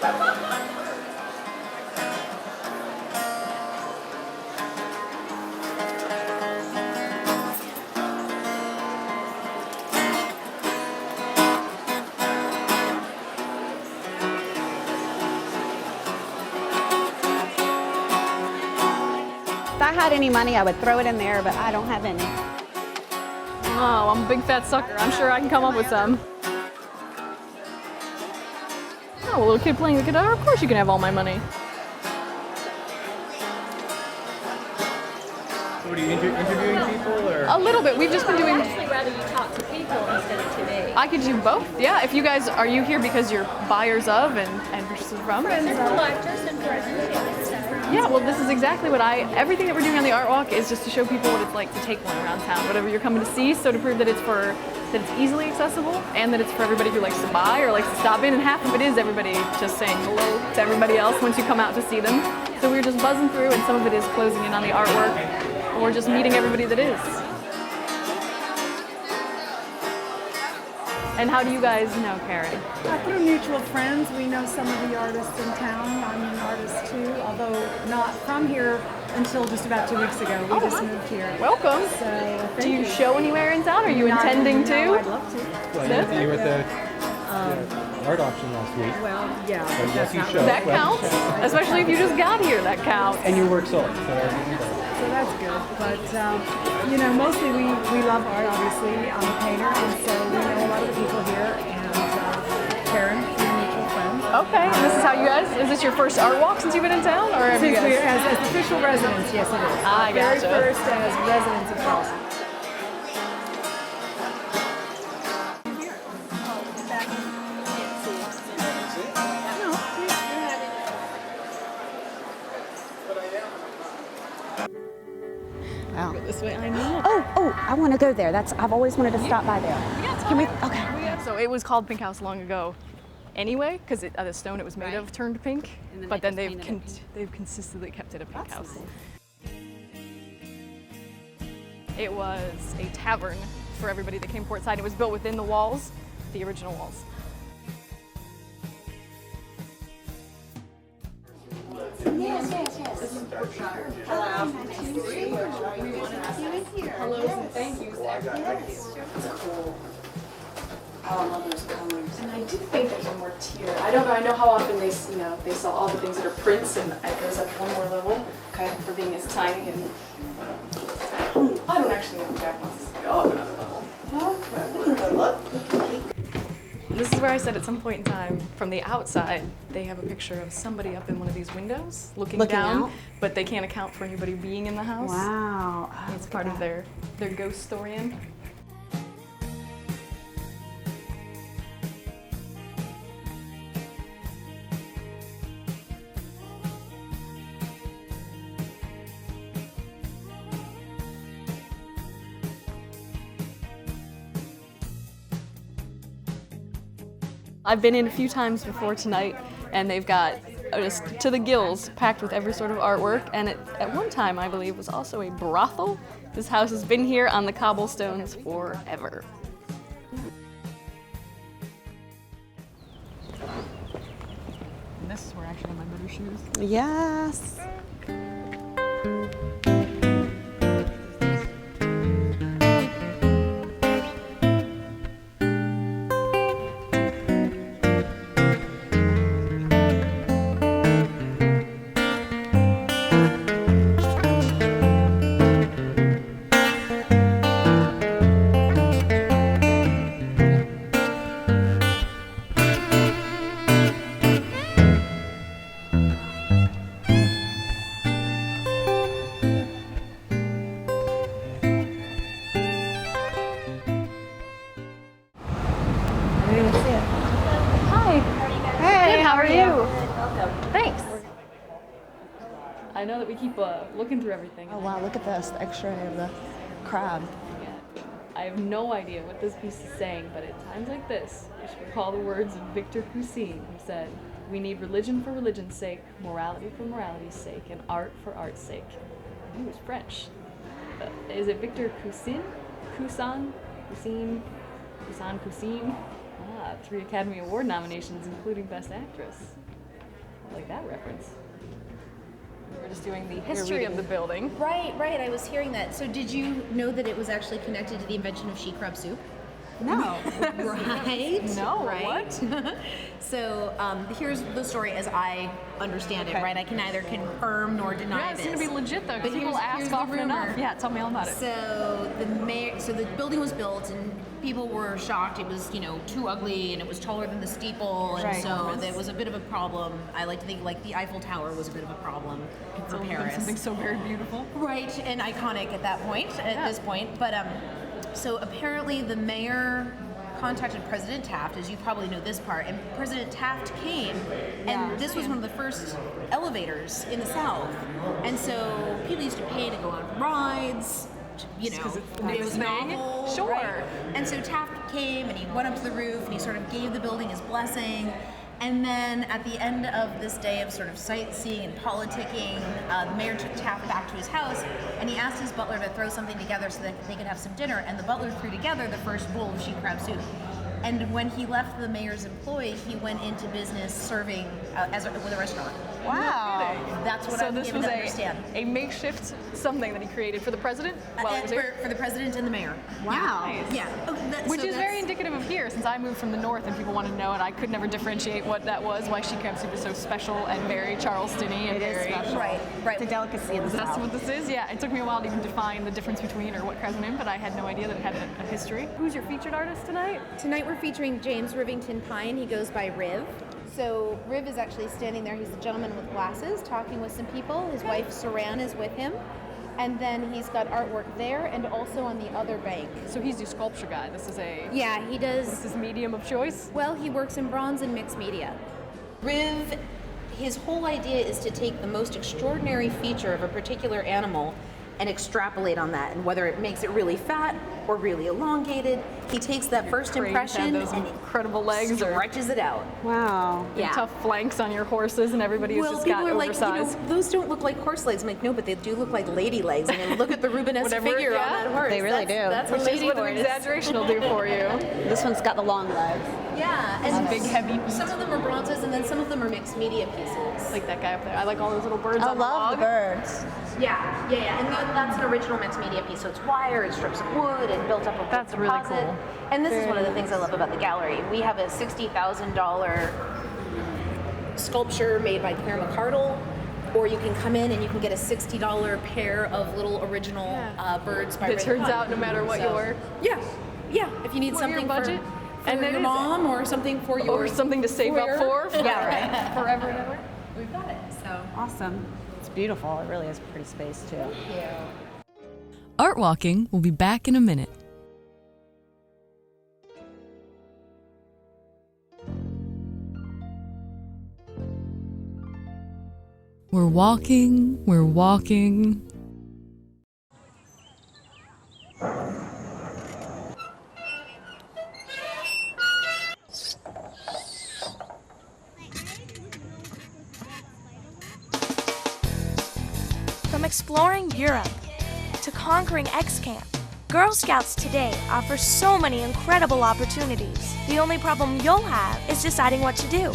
If I had any money, I would throw it in there, but I don't have any. Oh, I'm a big fat sucker. I'm sure I can come up with some. Oh, a little kid playing the guitar? Of course you can have all my money. What are you interviewing people or? A little bit. We've just been doing. I'd actually rather you talk to people instead of today. I could do both. Yeah. If you guys are you here because you're buyers of and purchasers from? Collectors and friends, yes. Yeah. Well, this is exactly what everything that we're doing on the art walk is just to show people what it's like to take one around town, whatever you're coming to see. So to prove that it's easily accessible and that it's for everybody who likes to buy or likes to stop in, and half of it is everybody just saying hello to everybody else once you come out to see them. So we're just buzzing through, and some of it is closing in on the artwork or just meeting everybody that is. And how do you guys know Karen? Through mutual friends, we know some of the artists in town. I'm an artist too, although not from here until just about 2 weeks ago. We just moved here. Welcome. So, Do you show anywhere in town? Are you Not intending no, to? I'd love to. Well, you were at the art auction last week. Well, yeah. So but yes, that's you not showed. That counts, especially if you just got here. That counts. And your work sold. So that's good. But, you know, mostly we love art, obviously. I'm a painter, and so we know a lot of the people here. And Karen, through mutual friends. Okay, and this is how you guys, is this your first art walk since you've been in town? Or have you Since we, guys? as official residents, yes it is. I Very gotcha. first as residents of Charleston. Wow. This way, I know. Oh, I want to go there. I've always wanted to stop by there. Can we? Okay. So it was called Pink House long ago anyway, because the stone it was made of turned pink, And then but they then just painted it they've consistently kept it a pink That's house. nice. It was a tavern for everybody that came portside. It was built within the walls, the original walls. Yes, yes, yes. Hello. Nice to meet you. Hellos and thank yous to everybody. Oh, I love those colors. And I do think there's one more tier. I don't know. I know how often they sell all the things that are prints, and it goes up one more level. Okay, for being as tiny and I don't actually know if Jack wants to go up another level. This is where I said at some point in time, from the outside, they have a picture of somebody up in one of these windows looking down, out? but they can't account for anybody being in the house. Wow. It's part of their ghost story. I've been in a few times before tonight, and they've got just to the gills packed with every sort of artwork, and at one time, I believe, was also a brothel. This house has been here on the cobblestones forever. And this is where I actually have my better shoes. Yes. Hi. Hey, Good, how are you? Welcome. Thanks. I know that we keep looking through everything. Oh wow, look at this, the X-ray of the crab. I have no idea what this piece is saying, but at times like this, you should recall the words of Victor Cousin, who said, "We need religion for religion's sake, morality for morality's sake, and art for art's sake." He was French. Is it Victor Cousin? Cousin? Cousin? Cousin? Cousin? 3 Academy Award nominations, including Best Actress. like that reference. We're just doing the history of the building. Right. I was hearing that. So did you know that it was actually connected to the invention of she crab soup? No. Right? No, right? what? So here's the story as I understand it, right? I can neither confirm nor deny Yeah, it's this. gonna be legit though, But because people here's ask the often enough. rumor. Yeah, tell me all about it. So the building was built and people were shocked. It was, too ugly and it was taller than the steeple, and Right. so there was a bit of a problem. I like to think like the Eiffel Tower was a bit of a problem for Paris. Something so very beautiful. Right, and iconic at that point, at this point. But so apparently the mayor contacted President Taft, as you probably know this part, and President Taft came, and this was one of the first elevators in the South. And so people used to pay to go on rides, it was novel. Sure. Right? And so Taft came and he went up to the roof and he sort of gave the building his blessing. And then at the end of this day of sort of sightseeing and politicking, the mayor took Taft back to his house and he asked his butler to throw something together so that they could have some dinner. And the butler threw together the first bowl of she crab soup. And when he left the mayor's employ, he went into business serving with a restaurant. Wow. That's what so I'm this given was to understand. a makeshift something that he created for the president while he was here? For the president and the mayor. Wow. Yeah. Which is very indicative of here, since I moved from the north and people want to know, and I could never differentiate what that was, why she crab soup is so special and very Charleston-y and very special. Right. It's a delicacy in the That's South. what this is? Yeah, it took me a while to even define the difference between or what crabs were in, but I had no idea that it had a history. Who's your featured artist tonight? Tonight we're featuring James Rivington Pine. He goes by Riv. So Riv is actually standing there. He's a gentleman with glasses talking with some people. His wife Saran is with him. And then he's got artwork there and also on the other bank. So he's your sculpture guy. This is Yeah, he does. What's his medium of choice? Well, he works in bronze and mixed media. Riv, his whole idea is to take the most extraordinary feature of a particular animal and extrapolate on that, and whether it makes it really fat or really elongated, he takes that first Cranes impression have those and incredible legs or stretches it out. Wow. Yeah. tough flanks on your horses, and everybody has just got people are like, oversized. those don't look like horse legs. I'm like, no, but they do look like lady legs. I mean, look at the Rubenesque Whatever, figure yeah. on that horse. They really do. That's what Which is lady what an horse. exaggeration will do for you. This one's got the long legs. Yeah, and Big, heavy feet. some of them are bronzes, and then some of them are mixed media pieces. Like that guy up there. I like all those little birds I on the love log. the birds. Yeah, and that's an original mixed media piece. So it's wire and strips of wood and built up of That's really composite. cool. And this is one of the things I love about the gallery. We have a $60,000 sculpture made by Claire McCardle, or you can come in and you can get a $60 pair of little original birds by That Ray turns Hunt. out no matter what your Yeah. If you need What, something your budget? for And your it is- mom or something for your or something to save up for Yeah, right. forever and ever. We've got it. So Awesome. It's beautiful. It really is a pretty space, too. yeah. Art Walking will be back in a minute. We're walking, we're walking. From exploring Europe to conquering X Camp, Girl Scouts today offers so many incredible opportunities. The only problem you'll have is deciding what to do.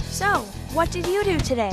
So, what did you do today?